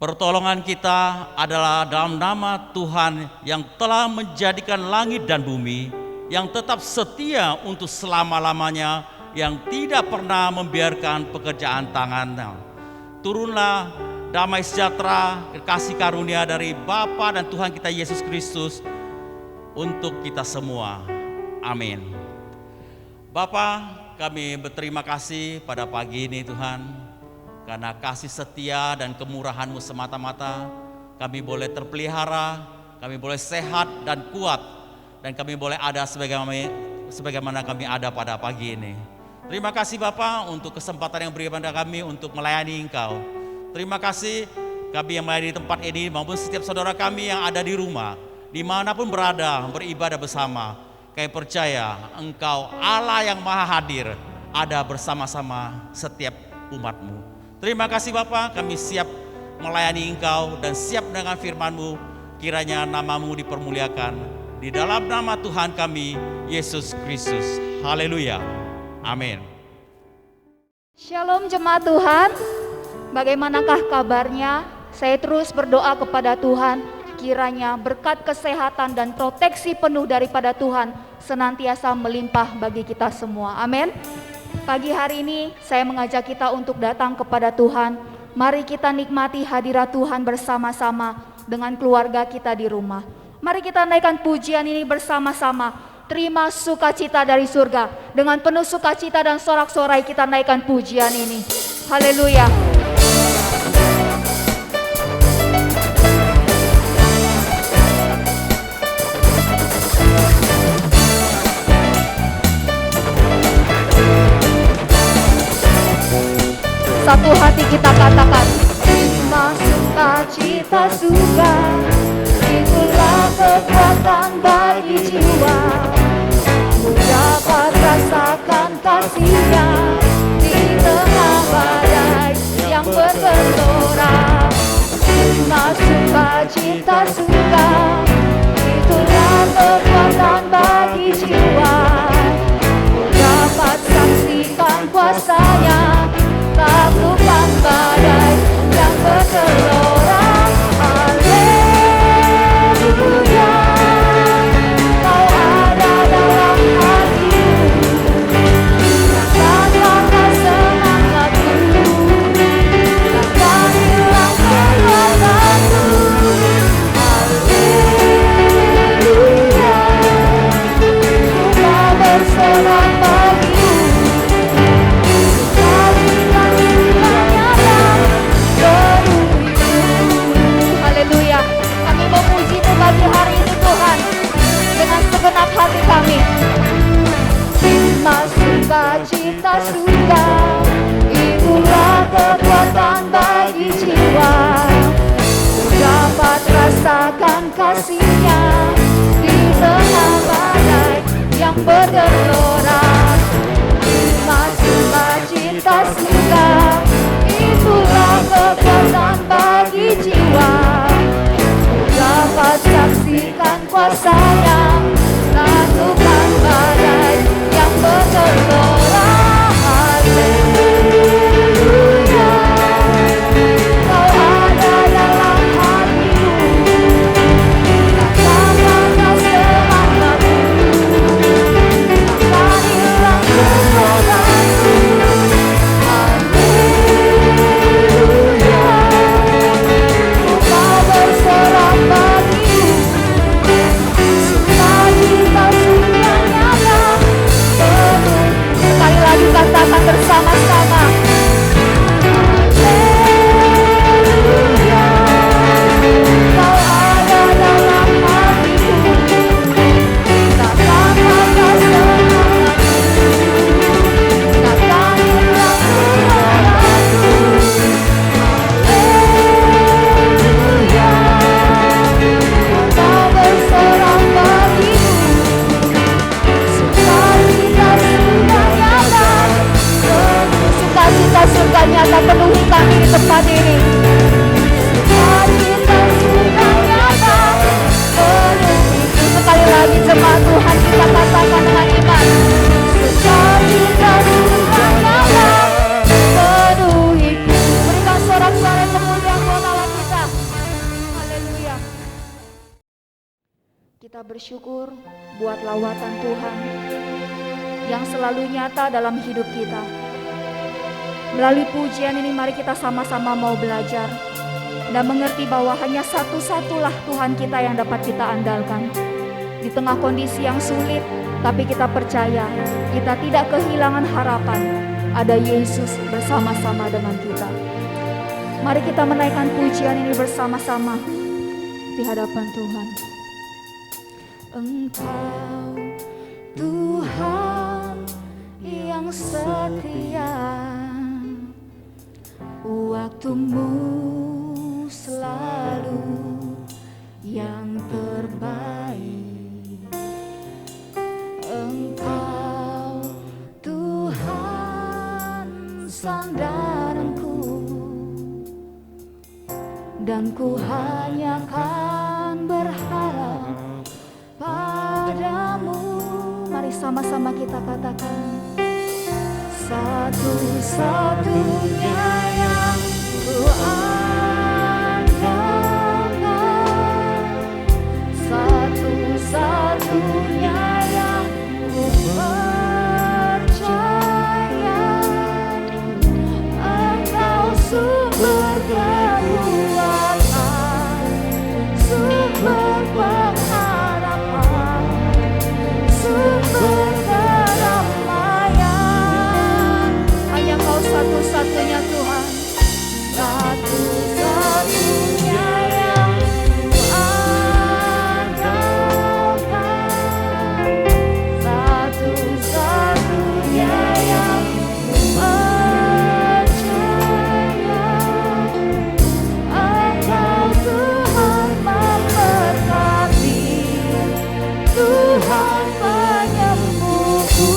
Pertolongan kita adalah dalam nama Tuhan yang telah menjadikan langit dan bumi, yang tetap setia untuk selama-lamanya, yang tidak pernah membiarkan pekerjaan tangannya. Turunlah damai sejahtera, kasih karunia dari Bapa dan Tuhan kita Yesus Kristus untuk kita semua. Amin. Bapa, kami berterima kasih pada pagi ini Tuhan, karena kasih setia dan kemurahan-Mu semata-mata kami boleh terpelihara, kami boleh sehat dan kuat, dan kami boleh ada sebagaimana kami ada pada pagi ini. Terima kasih Bapa untuk kesempatan yang berikan pada kami untuk melayani Engkau. Terima kasih kami yang melayani di tempat ini maupun setiap saudara kami yang ada di rumah, dimanapun berada beribadah bersama. Kami percaya Engkau Allah yang maha hadir, ada bersama-sama setiap umat-Mu. Terima kasih Bapa, kami siap melayani Engkau dan siap dengan firman-Mu. Kiranya nama-Mu dipermuliakan di dalam nama Tuhan kami, Yesus Kristus. Haleluya. Amin. Shalom jemaat Tuhan, bagaimanakah kabarnya? Saya terus berdoa kepada Tuhan, kiranya berkat kesehatan dan proteksi penuh daripada Tuhan senantiasa melimpah bagi kita semua. Amin. Pagi hari ini saya mengajak kita untuk datang kepada Tuhan. Mari kita nikmati hadirat Tuhan bersama-sama dengan keluarga kita di rumah. Mari kita naikkan pujian ini bersama-sama. Terima sukacita dari surga. Dengan penuh sukacita dan sorak-sorai kita naikkan pujian ini. Haleluya. Satu hati kita katakan, terima sukacita surga, itulah kekuatan bagi jiwa. Ku dapat rasakan kasih-Nya di tengah badai yang bergelora. Terima sukacita surga, itulah kekuatan bagi jiwa. Ku dapat saksikan kuasa-Nya, taklukkan badai yang bergelora. Haleluya, Kau ada dalam hatiku, rasakanlah semangatku, takkan hilang kekuatanku. Haleluya, Ku bersorak bagimu. Haleluya, kami memuji-Mu pagi hari ini Tuhan dengan segenap hati kami. Terima sukacita surga, itulah kekuatan bagi jiwa. Ku dapat rasakan kasih-Nya di tengah badai yang bergelora. Terima sukacita surga, itulah kekuatan bagi jiwa. Ku dapat saksikan kuasa-Nya, taklukkan badai yang bergelora. Haleluya, Kau ada dalam hatiku, rasakanlah semangatku, takkan hilang kekuatanku. Haleluya, Ku bersorak bagimu, sukacita kita bersyukur buat lawatan Tuhan yang selalu nyata dalam hidup kita. Melalui pujian ini mari kita sama-sama mau belajar dan mengerti bahwa hanya satu-satulah Tuhan kita yang dapat kita andalkan. Di tengah kondisi yang sulit, tapi kita percaya kita tidak kehilangan harapan. Ada Yesus bersama-sama dengan kita. Mari kita menaikkan pujian ini bersama-sama di hadapan Tuhan. Engkau Tuhan yang setia, waktumu selalu yang terbaik. Engkau Tuhan sandaranku, dan ku hanya kan berharap padamu. Mari sama-sama kita katakan, satu-satunya yang ku andalkan, satu-satunya yang ku percaya. Engkau sumber kekuatan, sumber pengharapan, sumber kedamaian. Hanya Kau satu-satunya Tuhan, satu-satunya yang ku andalkan, satu-satunya yang ku percaya. Engkau Tuhan memberkati, Tuhan penyembuhku,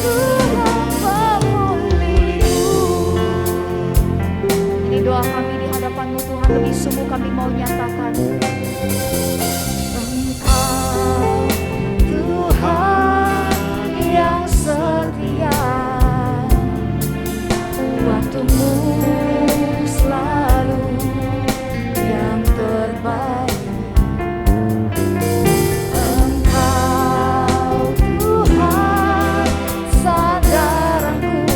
Tuhan pemulihku. Ini doa kami di hadapan-Mu Tuhan, lebih sungguh kami mau nyatakan, Engkau Tuhan yang setia, waktumu selalu yang terbaik. Engkau Tuhan sandaranku,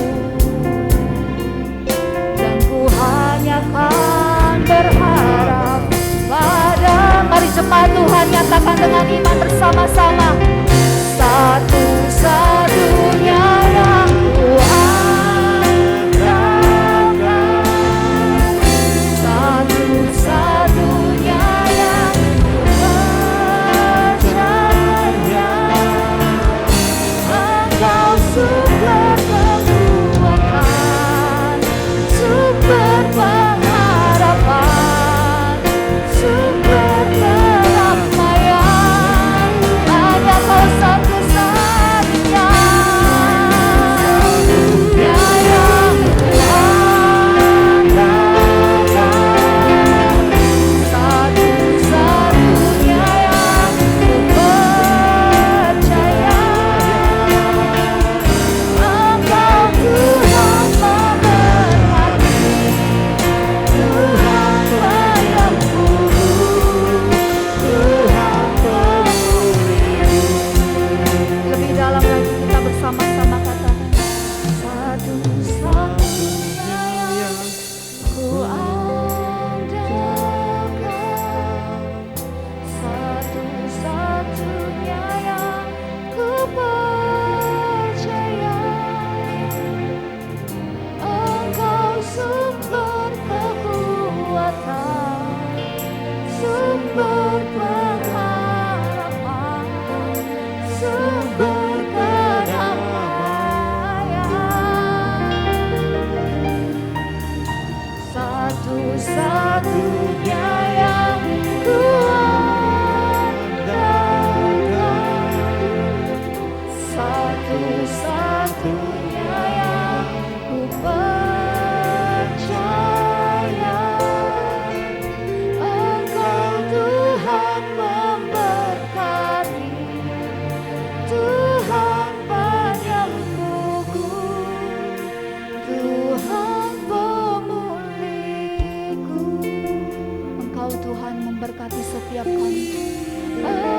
dan ku hanya kan berharap pada. Mari jemaat Tuhan nyatakan dengan iman bersama-sama, satu-satunya yang ku andalkan, satu-satunya yang ku percaya. Engkau sumber kekuatan, sumber pengharapan, sumber kedamaian. Hanya Kau satu-satunya yang ku andalkan, satu-satunya yang ku percaya. Engkau Tuhan memberkati, Tuhan penyembuh, Tuhan pemulih. Lebih dalam lagi kita bersama-sama katakan, satu-satunya yang ku andalkan, satu-satunya yang ku percaya. Engkau sumber kekuatan, sumber pengharapan, sumber kedamaian. Satu-satunya yang ku andalkan, satu-satunya yang ku percaya. Engkau Tuhan memberkati, Tuhan penyembuhku, Tuhan pemulihku. Engkau Tuhan memberkati setiap kami.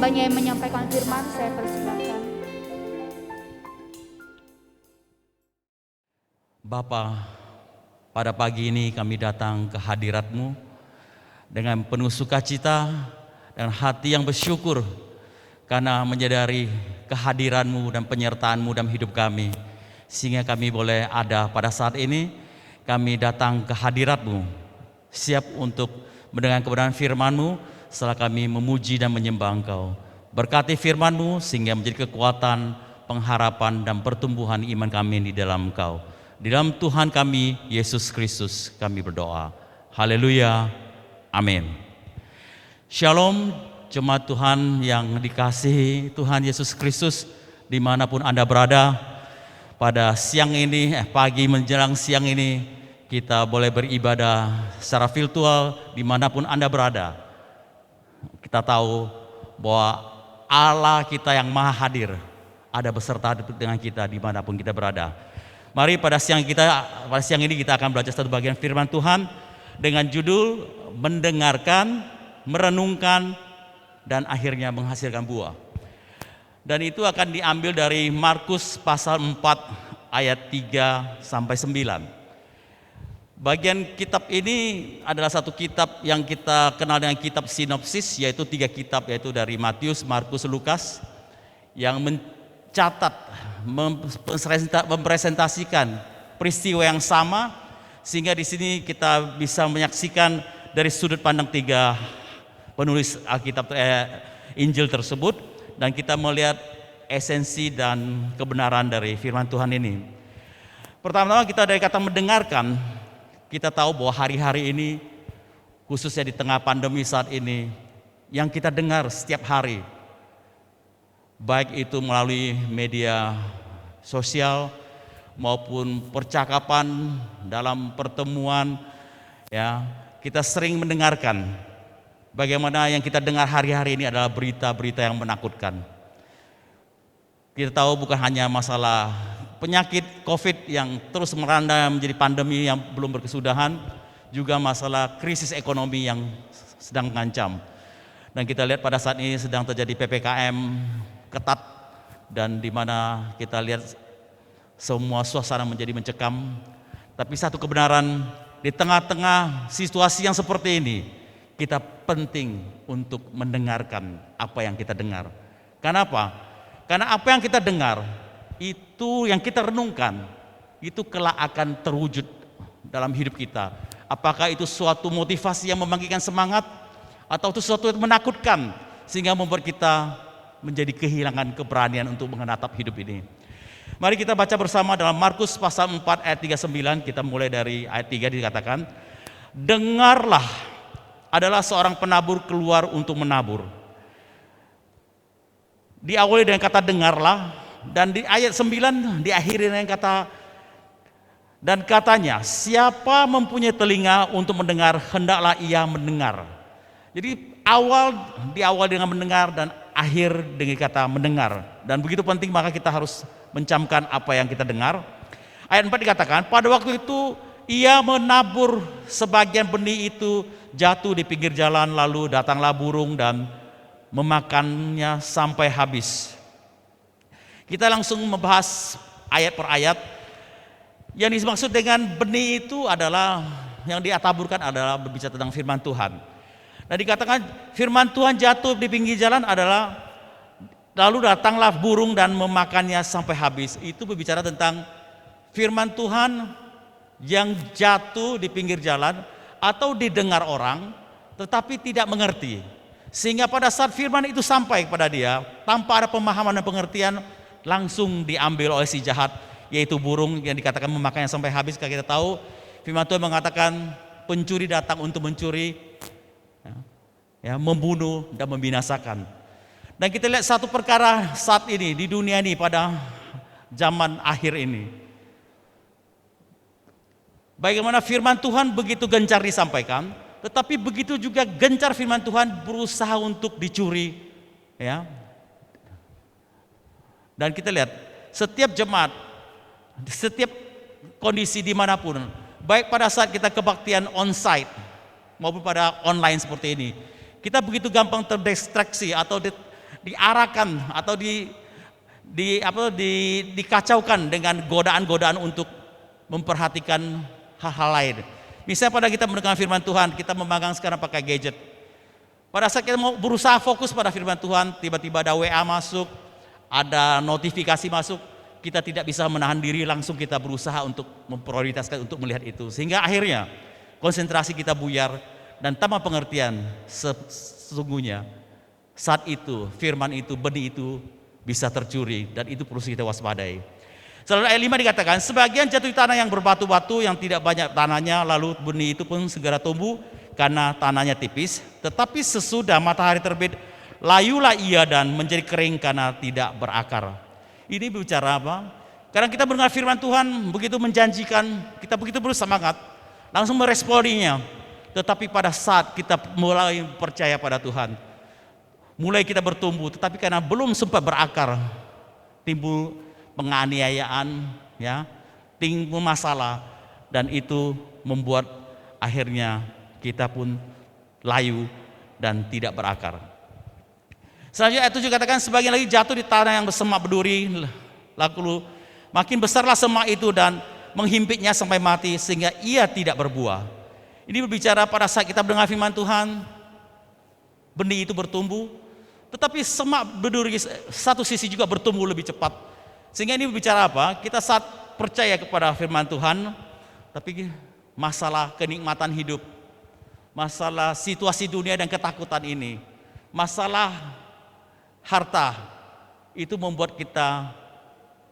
hambanya yang menyampaikan firman, saya persilakan. Bapa, pada pagi ini kami datang ke hadirat-Mu dengan penuh sukacita dan hati yang bersyukur karena menyadari kehadiran-Mu dan penyertaan-Mu dalam hidup kami, sehingga kami boleh ada pada saat ini. Kami datang ke hadirat-Mu, siap untuk mendengar kebenaran firman-Mu setelah kami memuji dan menyembah Engkau. Berkati firman-Mu sehingga menjadi kekuatan, pengharapan dan pertumbuhan iman kami di dalam Engkau. Di dalam Tuhan kami, Yesus Kristus, kami berdoa. Haleluya. Amin. Shalom, jemaat Tuhan yang dikasihi Tuhan Yesus Kristus, dimanapun Anda berada. Pada siang ini, pagi menjelang siang ini, kita boleh beribadah secara virtual dimanapun Anda berada. Kita tahu bahwa Allah kita yang maha hadir ada beserta dengan kita dimanapun kita berada. Mari pada siang ini kita akan belajar satu bagian firman Tuhan dengan judul mendengarkan, merenungkan, dan akhirnya menghasilkan buah. Dan itu akan diambil dari Markus pasal 4 ayat 3 sampai 9. Bagian kitab ini adalah satu kitab yang kita kenal dengan kitab sinopsis, yaitu 3 kitab, yaitu dari Matius, Markus, Lukas, yang mencatat, mempresentasikan peristiwa yang sama, sehingga di sini kita bisa menyaksikan dari sudut pandang 3 penulis Alkitab Injil tersebut, dan kita melihat esensi dan kebenaran dari firman Tuhan ini. Pertama-tama kita dari kata mendengarkan. Kita tahu bahwa hari-hari ini, khususnya di tengah pandemi saat ini, yang kita dengar setiap hari, baik itu melalui media sosial maupun percakapan dalam pertemuan, ya, kita sering mendengarkan bagaimana yang kita dengar hari-hari ini adalah berita-berita yang menakutkan. Kita tahu bukan hanya masalah penyakit COVID yang terus meranda menjadi pandemi yang belum berkesudahan, juga masalah krisis ekonomi yang sedang mengancam. Dan kita lihat pada saat ini sedang terjadi PPKM ketat, dan di mana kita lihat semua suasana menjadi mencekam. Tapi satu kebenaran, di tengah-tengah situasi yang seperti ini, kita penting untuk mendengarkan apa yang kita dengar. Kenapa? Karena apa yang kita dengar, itu yang kita renungkan, itu kelak akan terwujud dalam hidup kita. Apakah itu suatu motivasi yang membangkitkan semangat, atau itu sesuatu yang menakutkan sehingga membuat kita menjadi kehilangan keberanian untuk menatap hidup ini. Mari kita baca bersama dalam Markus pasal 4 ayat 39. Kita mulai dari ayat 3, dikatakan, dengarlah, adalah seorang penabur keluar untuk menabur. Diawali dengan kata dengarlah. Dan di ayat 9 diakhiri dengan kata, dan katanya, siapa mempunyai telinga untuk mendengar, hendaklah ia mendengar. Jadi diawal dengan mendengar dan akhir dengan kata mendengar. Dan begitu penting, maka kita harus mencamkan apa yang kita dengar. Ayat 4 dikatakan, pada waktu itu ia menabur sebagian benih itu jatuh di pinggir jalan, lalu datanglah burung dan memakannya sampai habis. Kita langsung membahas ayat per ayat. Yang dimaksud dengan benih itu adalah, yang ditaburkan adalah berbicara tentang firman Tuhan. Nah, dikatakan firman Tuhan jatuh di pinggir jalan adalah, lalu datanglah burung dan memakannya sampai habis. Itu berbicara tentang firman Tuhan yang jatuh di pinggir jalan atau didengar orang tetapi tidak mengerti. Sehingga pada saat firman itu sampai kepada dia, tanpa ada pemahaman dan pengertian, langsung diambil oleh si jahat, yaitu burung yang dikatakan memakannya sampai habis. Kita tahu firman Tuhan mengatakan pencuri datang untuk mencuri, ya, membunuh dan membinasakan. Dan kita lihat satu perkara saat ini di dunia ini pada zaman akhir ini, bagaimana firman Tuhan begitu gencar disampaikan, tetapi begitu juga gencar firman Tuhan berusaha untuk dicuri, ya. Dan kita lihat setiap jemaat, setiap kondisi dimanapun, baik pada saat kita kebaktian on-site maupun pada online seperti ini, kita begitu gampang terdistraksi atau diarahkan atau dikacaukan dengan godaan-godaan untuk memperhatikan hal-hal lain. Misalnya pada kita mendengar firman Tuhan, kita memegang sekarang pakai gadget. Pada saat kita mau berusaha fokus pada firman Tuhan, tiba-tiba ada WA masuk, ada notifikasi masuk, kita tidak bisa menahan diri, langsung kita berusaha untuk memprioritaskan untuk melihat itu. Sehingga akhirnya konsentrasi kita buyar dan tanpa pengertian sesungguhnya saat itu firman itu, benih itu bisa tercuri dan itu perlu kita waspadai. Selalu ayat 5 dikatakan, sebagian jatuh di tanah yang berbatu-batu yang tidak banyak tanahnya, lalu benih itu pun segera tumbuh karena tanahnya tipis. Tetapi sesudah matahari terbit, layulah ia dan menjadi kering karena tidak berakar. Ini bicara apa? Karena kita mendengar firman Tuhan begitu menjanjikan, kita begitu bersemangat, langsung meresponinya. Tetapi pada saat kita mulai percaya pada Tuhan, mulai kita bertumbuh, tetapi karena belum sempat berakar, timbul penganiayaan, ya, timbul masalah, dan itu membuat akhirnya kita pun layu dan tidak berakar. Selanjutnya ayat 7 katakan, sebagian lagi jatuh di tanah yang bersemak berduri, lalu makin besarlah semak itu dan menghimpitnya sampai mati sehingga ia tidak berbuah. Ini berbicara pada saat kita mendengar firman Tuhan, benih itu bertumbuh, tetapi semak berduri satu sisi juga bertumbuh lebih cepat. Sehingga ini berbicara apa? Kita saat percaya kepada firman Tuhan, tapi masalah kenikmatan hidup, masalah situasi dunia dan ketakutan ini, masalah harta, itu membuat kita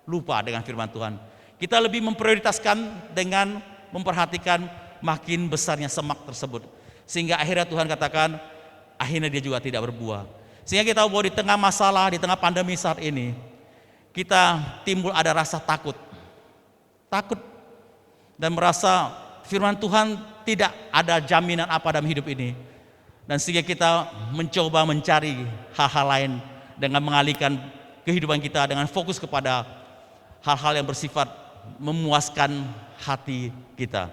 lupa dengan firman Tuhan. Kita lebih memprioritaskan dengan memperhatikan makin besarnya semak tersebut. Sehingga akhirnya Tuhan katakan, akhirnya dia juga tidak berbuah. Sehingga kita tahu bahwa di tengah masalah, di tengah pandemi saat ini, kita timbul ada rasa takut dan merasa firman Tuhan tidak ada jaminan apa dalam hidup ini, dan sehingga kita mencoba mencari hal-hal lain dengan mengalihkan kehidupan kita dengan fokus kepada hal-hal yang bersifat memuaskan hati kita.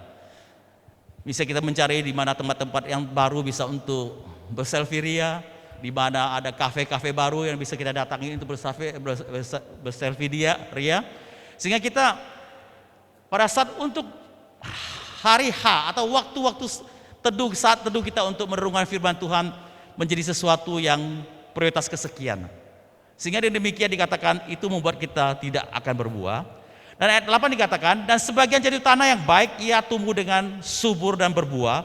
Bisa kita mencari di mana tempat-tempat yang baru bisa untuk berselfie ria, di mana ada kafe-kafe baru yang bisa kita datangi untuk berselfie ria, sehingga kita pada saat untuk hari H atau waktu-waktu teduh, saat teduh kita untuk merenungkan firman Tuhan menjadi sesuatu yang prioritas kesekian. Sehingga dengan demikian dikatakan itu membuat kita tidak akan berbuah. Dan ayat 8 dikatakan, dan sebagian jadi tanah yang baik, ia tumbuh dengan subur dan berbuah.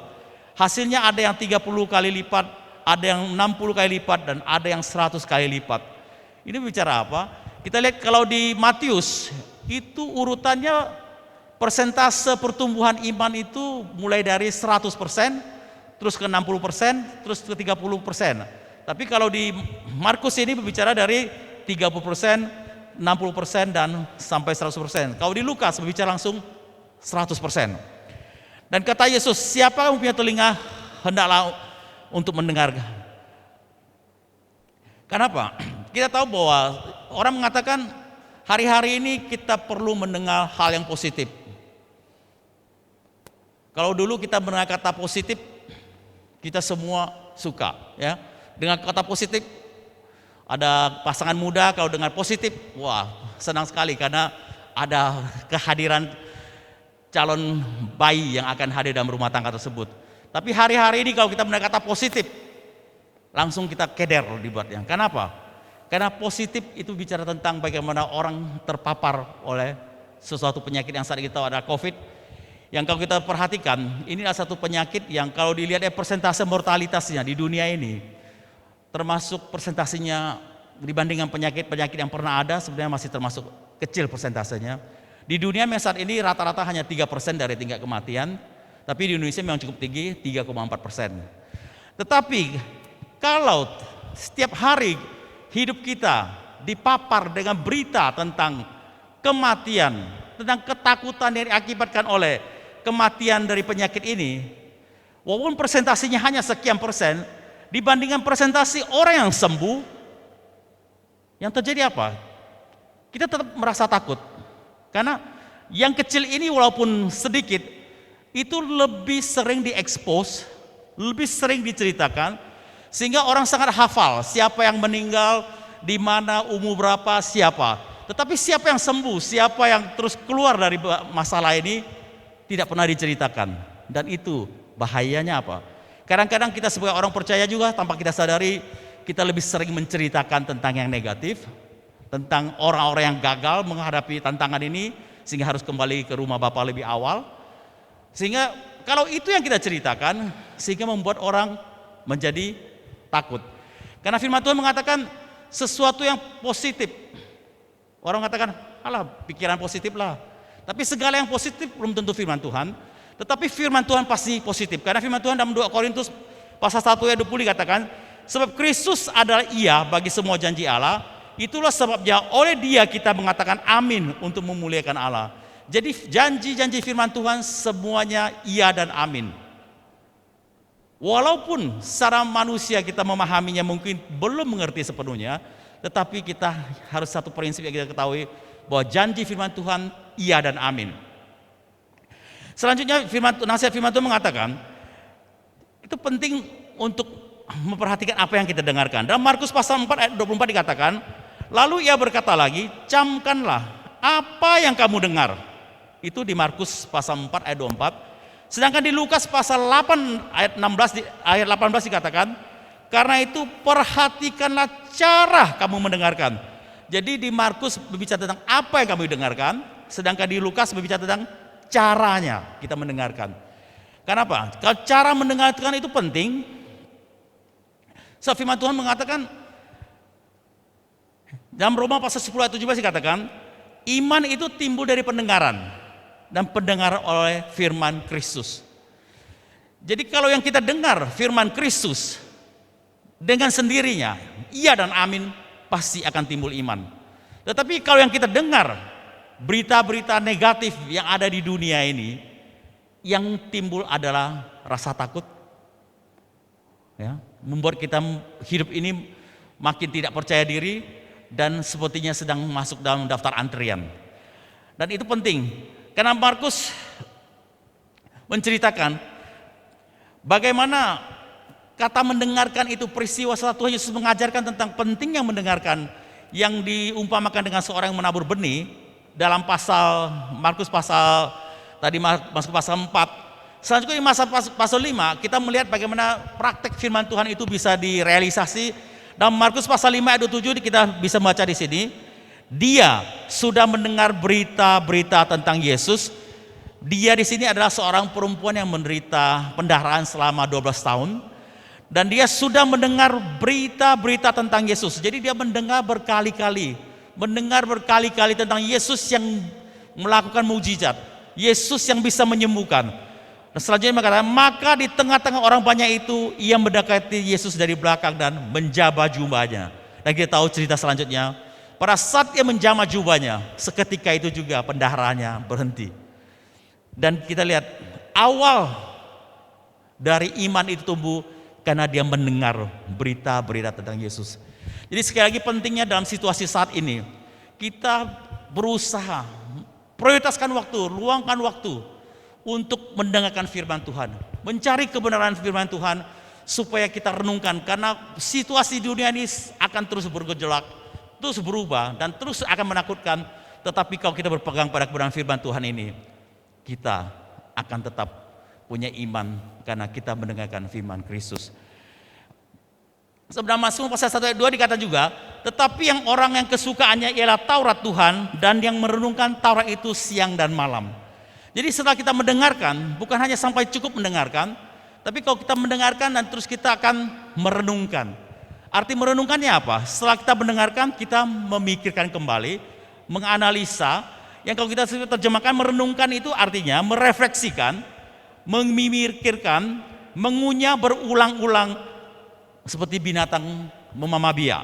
Hasilnya ada yang 30 kali lipat, ada yang 60 kali lipat, dan ada yang 100 kali lipat. Ini bicara apa? Kita lihat kalau di Matius, itu urutannya persentase pertumbuhan iman itu mulai dari 100%, terus ke 60%, terus ke 30%. Tapi kalau di Markus ini berbicara dari 30%, 60% dan sampai 100%. Kalau di Lukas berbicara langsung 100%. Dan kata Yesus, siapa yang punya telinga hendaklah untuk mendengar. Kenapa? Kita tahu bahwa orang mengatakan hari-hari ini kita perlu mendengar hal yang positif. Kalau dulu kita mendengar kata positif, kita semua suka, ya. Dengan kata positif, ada pasangan muda kalau dengar positif, wah senang sekali karena ada kehadiran calon bayi yang akan hadir dalam rumah tangga tersebut. Tapi hari-hari ini kalau kita mendengar kata positif, langsung kita keder dibuatnya. Kenapa? Karena positif itu bicara tentang bagaimana orang terpapar oleh sesuatu penyakit yang saat kita ada COVID. Yang kalau kita perhatikan, ini adalah satu penyakit yang kalau dilihat persentase mortalitasnya di dunia ini, termasuk persentasenya dibandingkan penyakit-penyakit yang pernah ada, sebenarnya masih termasuk kecil persentasenya. Di dunia saat ini rata-rata hanya 3% dari tingkat kematian, tapi di Indonesia memang cukup tinggi, 3,4%. Tetapi kalau setiap hari hidup kita dipapar dengan berita tentang kematian, tentang ketakutan yang diakibatkan oleh kematian dari penyakit ini, walaupun persentasenya hanya sekian persen, dibandingkan presentasi orang yang sembuh, yang terjadi apa? Kita tetap merasa takut. Karena yang kecil ini walaupun sedikit, itu lebih sering diekspos, lebih sering diceritakan, sehingga orang sangat hafal siapa yang meninggal, di mana, umur berapa, siapa. Tetapi siapa yang sembuh, siapa yang terus keluar dari masalah ini tidak pernah diceritakan. Dan itu bahayanya apa? Kadang-kadang kita sebagai orang percaya juga tanpa kita sadari, kita lebih sering menceritakan tentang yang negatif, tentang orang-orang yang gagal menghadapi tantangan ini, sehingga harus kembali ke rumah Bapa lebih awal. Sehingga kalau itu yang kita ceritakan, sehingga membuat orang menjadi takut. Karena firman Tuhan mengatakan sesuatu yang positif. Orang katakan, alah pikiran positif lah. Tapi segala yang positif belum tentu firman Tuhan. Tetapi firman Tuhan pasti positif. Karena firman Tuhan dalam 2 Korintus pasal 1 ayat 20 dikatakan, sebab Kristus adalah iya bagi semua janji Allah. Itulah sebabnya oleh Dia kita mengatakan amin untuk memuliakan Allah. Jadi janji-janji firman Tuhan semuanya iya dan amin. Walaupun secara manusia kita memahaminya mungkin belum mengerti sepenuhnya, tetapi kita harus satu prinsip yang kita ketahui, bahwa janji firman Tuhan iya dan amin. Selanjutnya nasihat firman Tuhan mengatakan, itu penting untuk memperhatikan apa yang kita dengarkan. Dalam Markus pasal 4 ayat 24 dikatakan, lalu ia berkata lagi, camkanlah apa yang kamu dengar. Itu di Markus pasal 4 ayat 24. Sedangkan di Lukas pasal 8 ayat 18 dikatakan, karena itu perhatikanlah cara kamu mendengarkan. Jadi di Markus berbicara tentang apa yang kamu dengarkan, sedangkan di Lukas berbicara tentang caranya kita mendengarkan. Kenapa? Kalau cara mendengarkan itu penting. Sebab firman Tuhan mengatakan dalam Roma pasal 10 ayat 17 dikatakan, iman itu timbul dari pendengaran, dan pendengaran oleh firman Kristus. Jadi kalau yang kita dengar firman Kristus dengan sendirinya, iya dan amin, pasti akan timbul iman. Tetapi kalau yang kita dengar berita-berita negatif yang ada di dunia ini, yang timbul adalah rasa takut, ya, membuat kita hidup ini makin tidak percaya diri dan sepertinya sedang masuk dalam daftar antrian. Dan itu penting, karena Markus menceritakan bagaimana kata mendengarkan itu, peristiwa setelah Tuhan Yesus mengajarkan tentang pentingnya mendengarkan, yang diumpamakan dengan seorang yang menabur benih dalam pasal Markus pasal tadi masuk pasal 4. Selanjutnya di pasal 5 kita melihat bagaimana praktek firman Tuhan itu bisa direalisasi. Dalam Markus pasal 5 ayat 27 kita bisa baca di sini, dia sudah mendengar berita-berita tentang Yesus. Dia di sini adalah seorang perempuan yang menderita pendarahan selama 12 tahun. Dan dia sudah mendengar berita-berita tentang Yesus. Jadi dia mendengar berkali-kali tentang Yesus yang melakukan mukjizat, Yesus yang bisa menyembuhkan. Dan selanjutnya mengatakan, maka di tengah-tengah orang banyak itu, ia mendekati Yesus dari belakang dan menjabah jubahnya. Dan kita tahu cerita selanjutnya, pada saat ia menjamah jubahnya, seketika itu juga pendarahannya berhenti. Dan kita lihat awal dari iman itu tumbuh karena dia mendengar berita-berita tentang Yesus. Jadi sekali lagi pentingnya dalam situasi saat ini, kita berusaha prioritaskan waktu, luangkan waktu untuk mendengarkan firman Tuhan, mencari kebenaran firman Tuhan, supaya kita renungkan. Karena situasi dunia ini akan terus bergejolak, terus berubah, dan terus akan menakutkan. Tetapi kalau kita berpegang pada kebenaran firman Tuhan ini, kita akan tetap punya iman karena kita mendengarkan firman Kristus. Sebenarnya Mazmur pasal 1 ayat 2 dikata juga, tetapi yang orang yang kesukaannya ialah Taurat Tuhan, dan yang merenungkan Taurat itu siang dan malam. Jadi setelah kita mendengarkan, bukan hanya sampai cukup mendengarkan, tapi kalau kita mendengarkan dan terus kita akan merenungkan. Arti merenungkannya apa? Setelah kita mendengarkan, kita memikirkan kembali, menganalisa. Yang kalau kita terjemahkan merenungkan itu artinya merefleksikan, memikirkan, mengunyah berulang-ulang seperti binatang memamabia.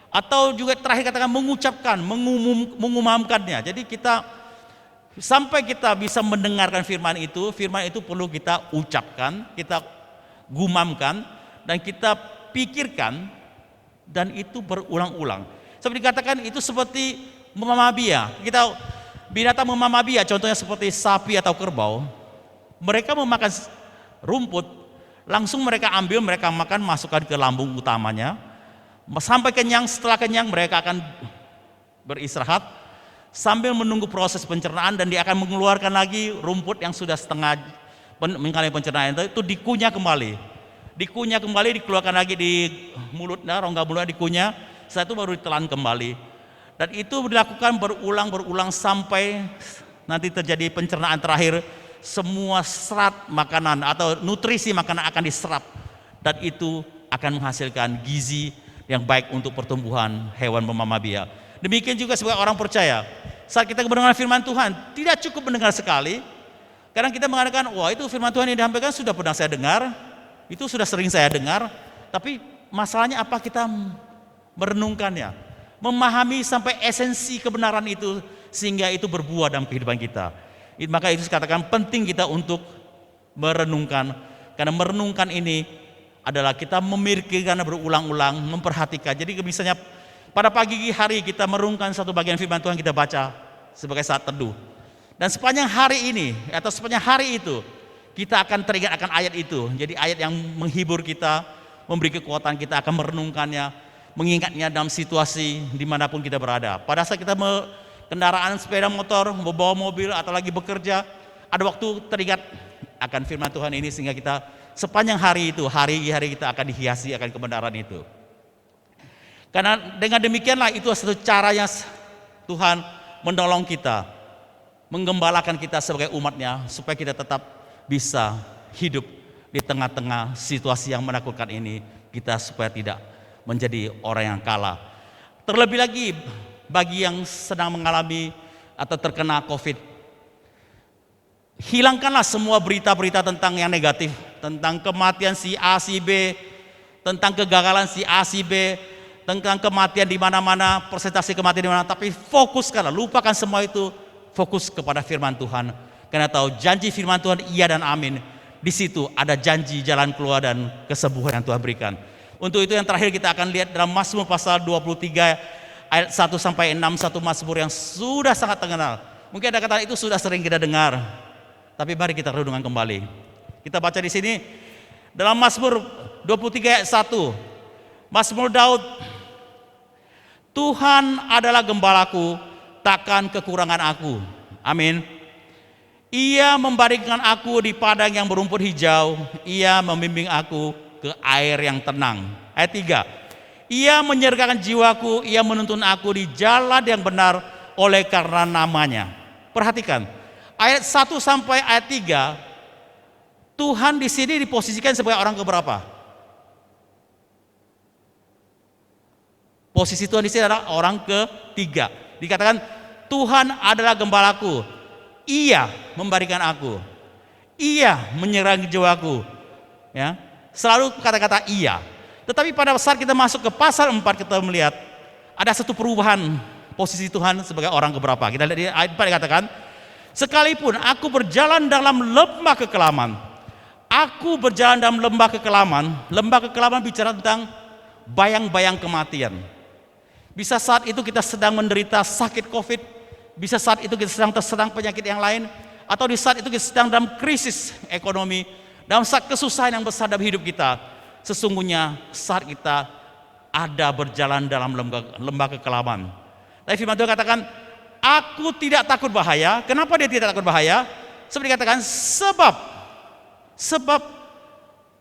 Atau juga terakhir katakan mengucapkan, mengumamkannya. Jadi kita sampai kita bisa mendengarkan firman itu perlu kita ucapkan, kita gumamkan, dan kita pikirkan, dan itu berulang-ulang. Seperti dikatakan itu seperti memamabia. Kita binatang memamabia, contohnya seperti sapi atau kerbau. Mereka memakan rumput, langsung mereka ambil, mereka makan, masukkan ke lambung utamanya. Sampai kenyang, setelah kenyang mereka akan beristirahat sambil menunggu proses pencernaan, dan dia akan mengeluarkan lagi rumput yang sudah setengah mengalami pencernaan itu dikunyah kembali. Dikunyah kembali, dikeluarkan lagi di mulutnya, rongga mulutnya dikunyah, setelah itu baru ditelan kembali. Dan itu dilakukan berulang-ulang sampai nanti terjadi pencernaan terakhir, semua serat makanan atau nutrisi makanan akan diserap, dan itu akan menghasilkan gizi yang baik untuk pertumbuhan hewan pemamah biak. Demikian juga sebagai orang percaya, saat kita mendengar firman Tuhan, tidak cukup mendengar sekali. Kadang kita mengatakan, wah itu firman Tuhan yang disampaikan sudah pernah saya dengar, itu sudah sering saya dengar, tapi masalahnya apa kita merenungkannya, memahami sampai esensi kebenaran itu, sehingga itu berbuah dalam kehidupan kita. Maka itu dikatakan penting kita untuk merenungkan, karena merenungkan ini adalah kita memikirkan berulang-ulang, memperhatikan. Jadi misalnya pada pagi hari kita merenungkan satu bagian firman Tuhan, kita baca sebagai saat teduh. Dan sepanjang hari ini atau sepanjang hari itu kita akan teringat akan ayat itu. Jadi ayat yang menghibur kita, memberi kekuatan, kita akan merenungkannya, mengingatnya dalam situasi dimanapun kita berada. Pada saat kita kendaraan sepeda motor, membawa mobil atau lagi bekerja, ada waktu teringat akan firman Tuhan ini, sehingga kita sepanjang hari itu, hari-hari kita akan dihiasi akan kebenaran itu. Karena dengan demikianlah itu satu caranya Tuhan menolong kita, menggembalakan kita sebagai umatnya, supaya kita tetap bisa hidup di tengah-tengah situasi yang menakutkan ini, kita supaya tidak menjadi orang yang kalah. Terlebih lagi bagi yang sedang mengalami atau terkena COVID, hilangkanlah semua berita-berita tentang yang negatif, tentang kematian si A, si B, tentang kegagalan si A, si B, tentang kematian di mana-mana, persentase kematian di mana. Tapi fokuskanlah, lupakan semua itu, fokus kepada firman Tuhan. Karena tahu janji firman Tuhan iya dan amin. Di situ ada janji jalan keluar dan kesembuhan yang Tuhan berikan. Untuk itu yang terakhir kita akan lihat dalam Mazmur pasal 23 ayat 1 sampai 6, satu Mazmur yang sudah sangat terkenal. Mungkin ada kata itu sudah sering kita dengar, tapi mari kita renungkan kembali. Kita baca di sini dalam Mazmur 23 ayat 1. Mazmur Daud, Tuhan adalah gembalaku, takkan kekurangan aku. Amin. Ia membaringkan aku di padang yang berumput hijau, ia membimbing aku ke air yang tenang. Ayat 3. Ia menyergakan jiwaku, ia menuntun aku di jalan yang benar oleh karena namanya. Perhatikan, ayat 1 sampai ayat 3, Tuhan di sini diposisikan sebagai orang keberapa? Posisi Tuhan di sini adalah orang ketiga. Dikatakan Tuhan adalah gembalaku, ia membaringkan aku, ia menyerang jiwaku. Ya, selalu kata-kata ia. Tetapi pada saat kita masuk ke pasal 4, kita melihat ada satu perubahan posisi Tuhan sebagai orang keberapa. Kita lihat di ayat 4 dikatakan, sekalipun aku berjalan dalam lembah kekelaman. Aku berjalan dalam lembah kekelaman. Lembah kekelaman bicara tentang bayang-bayang kematian. Bisa saat itu kita sedang menderita sakit COVID, bisa saat itu kita sedang terserang penyakit yang lain, atau di saat itu kita sedang dalam krisis ekonomi, dalam saat kesusahan yang besar dalam hidup kita. Sesungguhnya saat kita ada berjalan dalam lembah kekelaman. Tapi firman Tuhan katakan, aku tidak takut bahaya. Kenapa dia tidak takut bahaya? Seperti dikatakan, sebab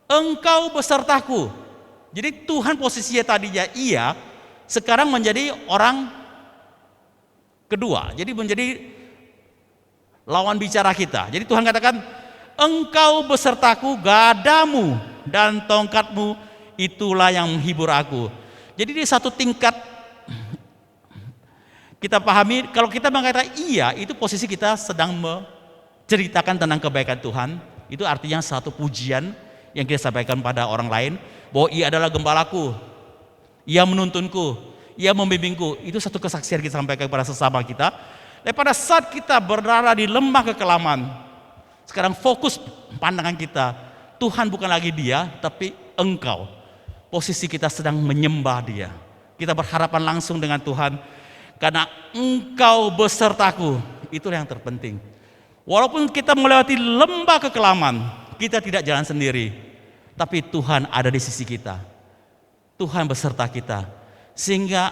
engkau besertaku. Jadi Tuhan posisinya tadinya iya, sekarang menjadi orang kedua. Jadi menjadi lawan bicara kita. Jadi Tuhan katakan, engkau besertaku, gadamu dan tongkatmu itulah yang menghibur aku. Jadi di satu tingkat kita pahami, kalau kita mengatakan iya, itu posisi kita sedang menceritakan tentang kebaikan Tuhan. Itu artinya satu pujian yang kita sampaikan pada orang lain, bahwa ia adalah gembalaku, ia menuntunku, ia membimbingku. Itu satu kesaksian kita sampaikan kepada sesama kita. Dan pada saat kita berada di lembah kekelaman, sekarang fokus pandangan kita, Tuhan bukan lagi dia, tapi engkau. Posisi kita sedang menyembah dia. Kita berharapan langsung dengan Tuhan, karena engkau besertaku. Itulah yang terpenting. Walaupun kita melewati lembah kekelaman, kita tidak jalan sendiri, tapi Tuhan ada di sisi kita. Tuhan beserta kita. Sehingga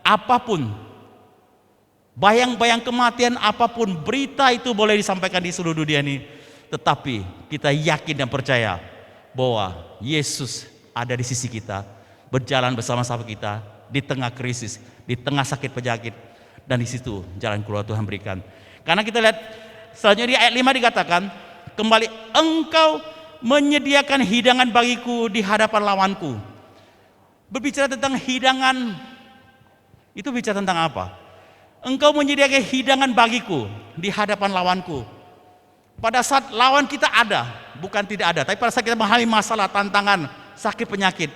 apapun, bayang-bayang kematian apapun, berita itu boleh disampaikan di seluruh dunia ini. Tetapi kita yakin dan percaya bahwa Yesus ada di sisi kita, berjalan bersama-sama kita di tengah krisis, di tengah sakit penyakit, dan di situ jalan keluar Tuhan berikan. Karena kita lihat selanjutnya di ayat 5 dikatakan, kembali engkau menyediakan hidangan bagiku di hadapan lawanku. Berbicara tentang hidangan, itu bicara tentang apa? Engkau menyediakan hidangan bagiku di hadapan lawanku. Pada saat lawan kita ada, bukan tidak ada, tapi pada saat kita mengalami masalah, tantangan, sakit penyakit,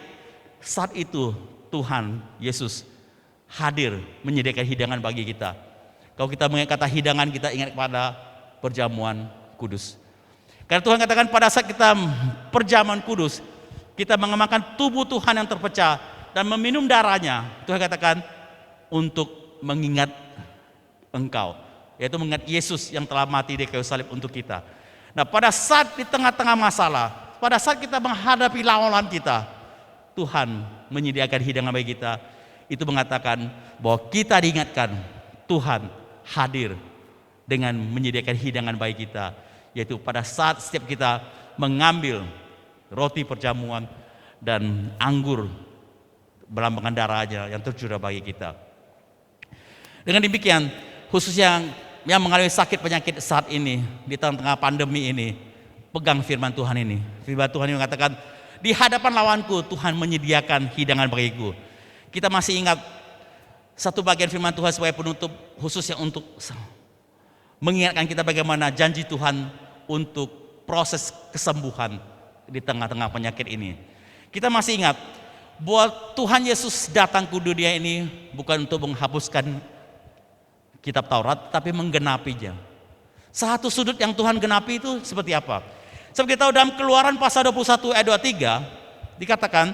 saat itu Tuhan Yesus hadir menyediakan hidangan bagi kita. Kalau kita mengingat kata hidangan, kita ingat pada perjamuan kudus. Karena Tuhan katakan pada saat kita perjamuan kudus, kita mengemakkan tubuh Tuhan yang terpecah dan meminum darahnya. Tuhan katakan untuk mengingat engkau, yaitu mengingat Yesus yang telah mati di kayu salib untuk kita. Nah, pada saat di tengah-tengah masalah, pada saat kita menghadapi lawan kita, Tuhan menyediakan hidangan bagi kita. Itu mengatakan bahwa kita diingatkan Tuhan hadir dengan menyediakan hidangan bagi kita, yaitu pada saat setiap kita mengambil roti perjamuan dan anggur melambangkan darahnya yang tercurah bagi kita. Dengan demikian, khususnya yang mengalami sakit penyakit saat ini, di tengah pandemi ini, pegang firman Tuhan ini. Firman Tuhan yang mengatakan, di hadapan lawanku Tuhan menyediakan hidangan bagiku. Kita masih ingat satu bagian firman Tuhan sebagai penutup, khususnya untuk mengingatkan kita bagaimana janji Tuhan untuk proses kesembuhan di tengah-tengah penyakit ini. Kita masih ingat bahwa Tuhan Yesus datang ke dunia ini bukan untuk menghapuskan kitab Taurat, tapi menggenapinya. Satu sudut yang Tuhan genapi itu seperti apa? Seperti kita tahu dalam Keluaran pasal 21 ayat 23 dikatakan,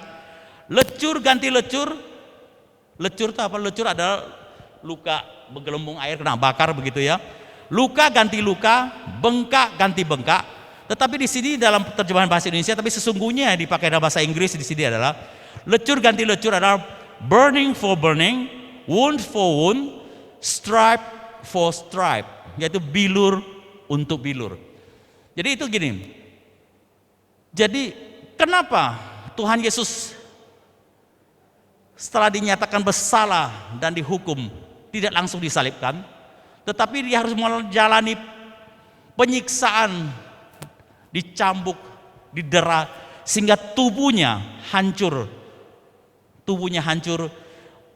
lecur ganti lecur. Lecur itu apa? Lecur adalah luka bergelembung air kena bakar begitu ya. Luka ganti luka, bengkak ganti bengkak. Tetapi di sini dalam terjemahan bahasa Indonesia, tapi sesungguhnya dipakai dalam bahasa Inggris di sini adalah lecur ganti lecur adalah burning for burning, wound for wound, stripe for stripe, yaitu bilur untuk bilur. Jadi itu gini. Jadi kenapa Tuhan Yesus setelah dinyatakan bersalah dan dihukum tidak langsung disalibkan, tetapi dia harus menjalani penyiksaan, dicambuk, didera, sehingga tubuhnya hancur. Tubuhnya hancur,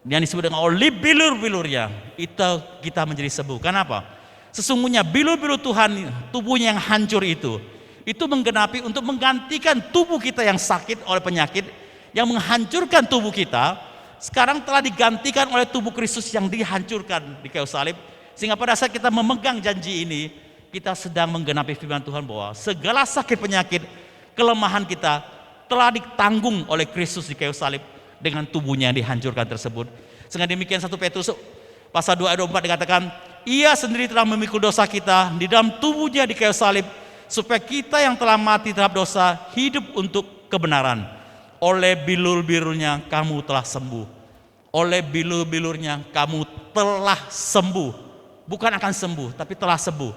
yang disebut dengan oleh bilur-bilurnya, itu kita menjadi sembuh. Kenapa? Sesungguhnya bilur-bilur Tuhan, tubuhnya yang hancur itu menggenapi untuk menggantikan tubuh kita yang sakit oleh penyakit, yang menghancurkan tubuh kita, sekarang telah digantikan oleh tubuh Kristus yang dihancurkan di kayu salib. Sehingga pada saat kita memegang janji ini, kita sedang menggenapi firman Tuhan bahwa segala sakit penyakit, kelemahan kita telah ditanggung oleh Kristus di kayu salib dengan tubuhnya yang dihancurkan tersebut. Sehingga demikian 1 Petrus pasal 2 ayat 24 dikatakan, ia sendiri telah memikul dosa kita di dalam tubuhnya di kayu salib, supaya kita yang telah mati terhadap dosa hidup untuk kebenaran. Oleh bilur-bilurnya kamu telah sembuh. Oleh bilur-bilurnya kamu telah sembuh. Bukan akan sembuh, tapi telah sembuh.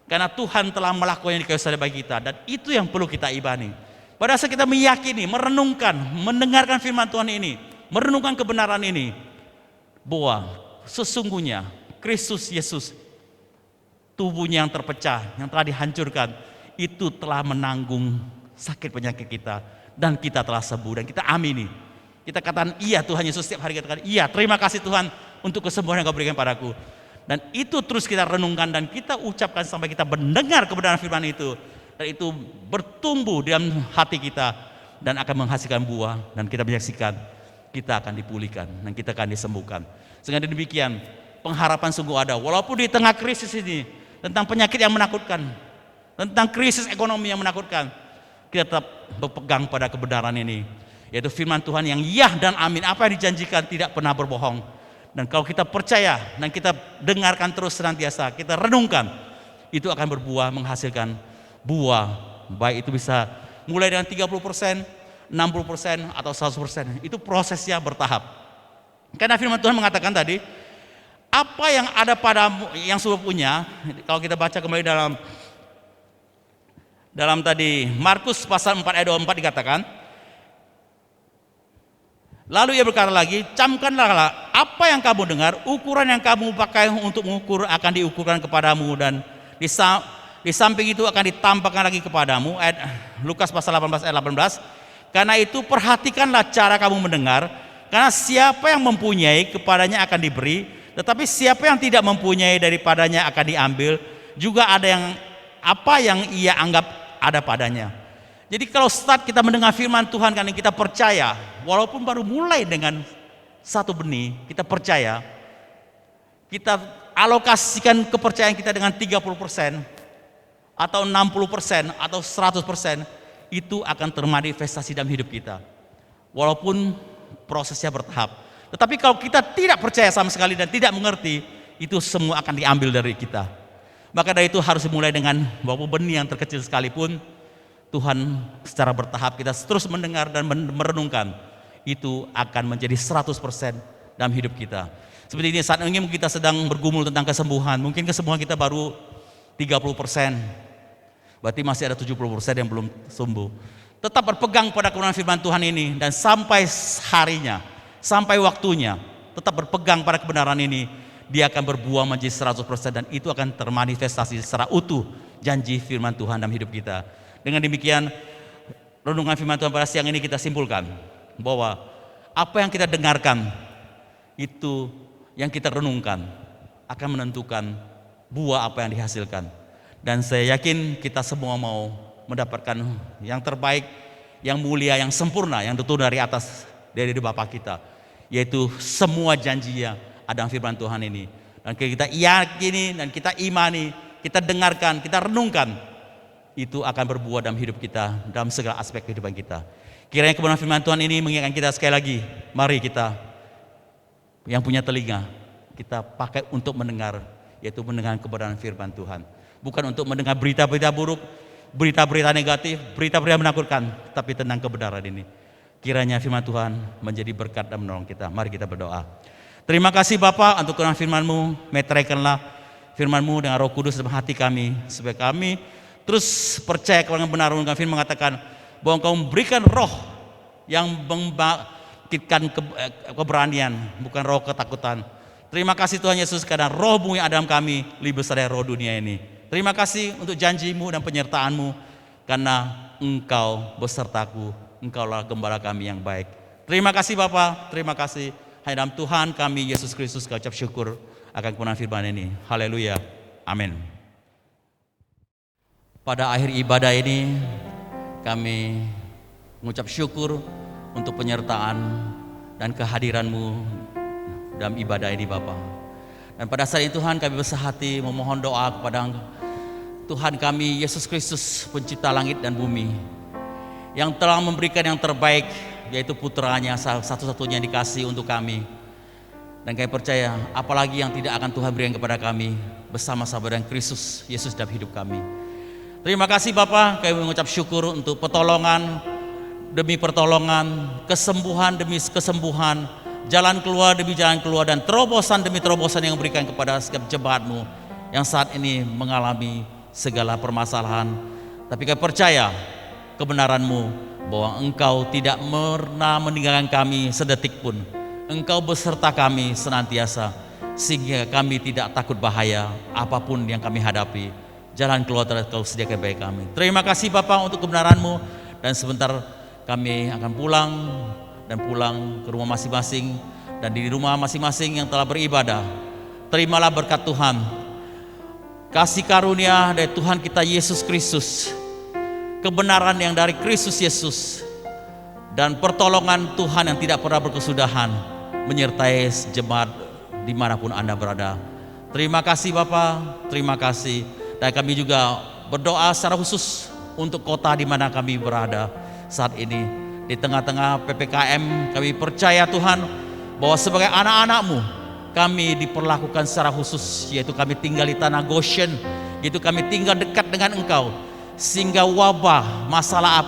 Karena Tuhan telah melakukannya di kayu salib bagi kita. Dan itu yang perlu kita imani. Pada saat kita meyakini, merenungkan, mendengarkan firman Tuhan ini, merenungkan kebenaran ini, bahwa sesungguhnya Kristus Yesus, tubuhnya yang terpecah, yang telah dihancurkan, itu telah menanggung sakit penyakit kita. Dan kita telah sembuh, dan kita amini. Kita katakan iya, Tuhan Yesus setiap hari kita katakan iya, terima kasih Tuhan untuk kesembuhan yang kau berikan padaku. Dan itu terus kita renungkan dan kita ucapkan sampai kita mendengar kebenaran firman itu. Dan itu bertumbuh dalam hati kita dan akan menghasilkan buah. Dan kita menyaksikan kita akan dipulihkan dan kita akan disembuhkan. Sehingga demikian pengharapan sungguh ada. Walaupun di tengah krisis ini, tentang penyakit yang menakutkan, tentang krisis ekonomi yang menakutkan, kita tetap berpegang pada kebenaran ini, yaitu firman Tuhan yang ya dan amin. Apa yang dijanjikan tidak pernah berbohong. Dan kalau kita percaya dan kita dengarkan terus senantiasa, kita renungkan, itu akan berbuah, menghasilkan buah. Baik itu bisa mulai dengan 30%, 60% atau 100%. Itu prosesnya bertahap. Karena firman Tuhan mengatakan tadi, apa yang ada padamu yang sudah punya, kalau kita baca kembali dalam tadi Markus pasal 4 ayat 24 dikatakan, lalu ia berkata lagi, camkanlah apa yang kamu dengar, ukuran yang kamu pakai untuk mengukur akan diukurkan kepadamu, dan di samping itu akan ditampakkan lagi kepadamu. Ayat Lukas pasal 18 ayat 18. Karena itu perhatikanlah cara kamu mendengar, karena siapa yang mempunyai kepadanya akan diberi, tetapi siapa yang tidak mempunyai daripadanya akan diambil juga ada yang apa yang ia anggap ada padanya. Jadi kalau start kita mendengar firman Tuhan, karena kita percaya, walaupun baru mulai dengan satu benih, kita percaya, kita alokasikan kepercayaan kita dengan 30% atau 60% atau 100%, itu akan termanifestasi dalam hidup kita. Walaupun prosesnya bertahap. Tetapi kalau kita tidak percaya sama sekali dan tidak mengerti, itu semua akan diambil dari kita. Maka dari itu harus dimulai dengan walaupun benih yang terkecil sekalipun, Tuhan secara bertahap kita terus mendengar dan merenungkan, itu akan menjadi 100% dalam hidup kita. Seperti ini saat ini kita sedang bergumul tentang kesembuhan, mungkin kesembuhan kita baru 30%, berarti masih ada 70% yang belum sembuh. Tetap berpegang pada kebenaran firman Tuhan ini, dan sampai harinya, sampai waktunya, tetap berpegang pada kebenaran ini, dia akan berbuah menjadi 100%, dan itu akan termanifestasi secara utuh janji firman Tuhan dalam hidup kita. Dengan demikian, renungan firman Tuhan pada siang ini kita simpulkan bahwa apa yang kita dengarkan, itu yang kita renungkan akan menentukan buah apa yang dihasilkan. Dan saya yakin kita semua mau mendapatkan yang terbaik, yang mulia, yang sempurna, yang turun dari atas, dari Bapa kita, yaitu semua janji yang ada dalam firman Tuhan ini. Dan kita yakini dan kita imani, kita dengarkan, kita renungkan, itu akan berbuah dalam hidup kita, dalam segala aspek kehidupan kita. Kiranya kebenaran firman Tuhan ini mengingatkan kita sekali lagi, mari kita yang punya telinga, kita pakai untuk mendengar, yaitu mendengar kebenaran firman Tuhan. Bukan untuk mendengar berita-berita buruk, berita-berita negatif, berita-berita menakutkan, tapi tentang kebenaran ini. Kiranya firman Tuhan menjadi berkat dan menolong kita. Mari kita berdoa. Terima kasih Bapa untuk kebenaran firman-Mu. Meteraikanlah firman-Mu dengan Roh Kudus dalam hati kami, supaya kami terus percaya kepada benar. Firman mengatakan bahwa Engkau memberikan roh yang membangkitkan keberanian, bukan roh ketakutan. Terima kasih Tuhan Yesus, karena roh-Mu yang ada dalam kami lebih besar dari roh dunia ini. Terima kasih untuk janji-Mu dan penyertaan-Mu, karena Engkau besertaku, Engkaulah gembala kami yang baik. Terima kasih Bapa, terima kasih. Hanya dalam Tuhan kami Yesus Kristus kami ucap syukur akan kebenaran firman ini. Haleluya, amin. Pada akhir ibadah ini kami mengucap syukur untuk penyertaan dan kehadiran-Mu dalam ibadah ini Bapa. Dan pada saat ini Tuhan, kami besar hati memohon doa kepada Tuhan kami Yesus Kristus, pencipta langit dan bumi, yang telah memberikan yang terbaik, yaitu putranya satu-satunya yang dikasih untuk kami. Dan kami percaya apalagi yang tidak akan Tuhan berikan kepada kami bersama-sama dengan Kristus Yesus dalam hidup kami. Terima kasih Bapa, kami mengucap syukur untuk pertolongan demi pertolongan, kesembuhan demi kesembuhan, jalan keluar demi jalan keluar, dan terobosan demi terobosan yang diberikan kepada setiap jemaat-Mu yang saat ini mengalami segala permasalahan. Tapi kami percaya kebenaran-Mu bahwa Engkau tidak pernah meninggalkan kami sedetik pun. Engkau beserta kami senantiasa, sehingga kami tidak takut bahaya apapun yang kami hadapi. Jalan keluar telah Kau sediakan bagi kami. Terima kasih Bapa untuk kebenaran-Mu, dan sebentar kami akan pulang ke rumah masing-masing, dan di rumah masing-masing yang telah beribadah, terimalah berkat Tuhan, kasih karunia dari Tuhan kita Yesus Kristus, kebenaran yang dari Kristus Yesus, dan pertolongan Tuhan yang tidak pernah berkesudahan menyertai jemaat dimanapun Anda berada. Terima kasih Bapa, terima kasih. Dan kami juga berdoa secara khusus untuk kota di mana kami berada saat ini. Di tengah-tengah PPKM, kami percaya Tuhan bahwa sebagai anak-anak-Mu, kami diperlakukan secara khusus, yaitu kami tinggal di tanah Goshen, yaitu kami tinggal dekat dengan Engkau, sehingga wabah, masalah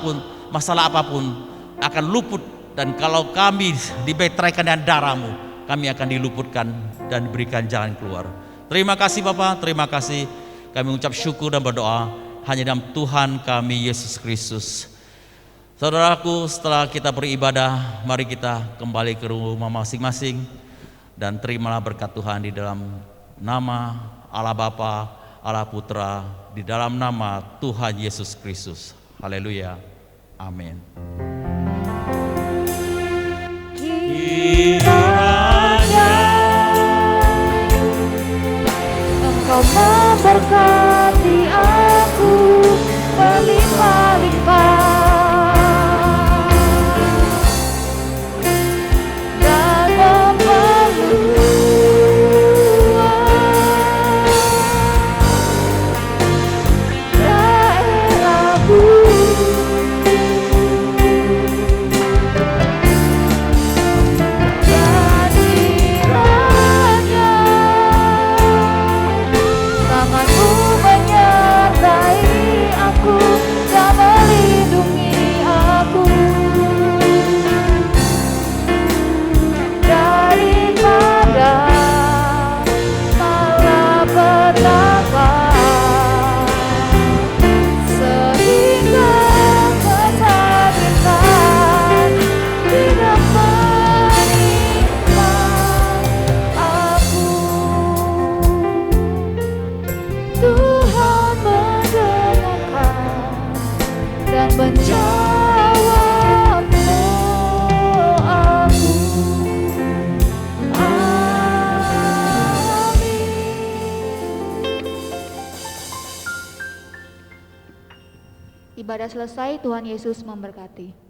apapun akan luput, dan kalau kami dibeteraikan dengan darah-Mu, kami akan diluputkan dan diberikan jalan keluar. Terima kasih Bapa, terima kasih. Kami mengucap syukur dan berdoa hanya dalam Tuhan kami Yesus Kristus. Saudaraku, setelah kita beribadah, mari kita kembali ke rumah masing-masing dan terimalah berkat Tuhan di dalam nama Allah Bapa, Allah Putra, di dalam nama Tuhan Yesus Kristus. Haleluya. Amin. Kiranya Engkau memberkati aku berlimpah-limpah dan memperluas daerahku. Tanganmu menyertai aku dan melindungi aku daripada malapetaka, sehingga kesakitan tidak menimpa aku. Tuhan mendengarkan dan menjawab doaku. Amin. Ibadah selesai, Tuhan Yesus memberkati.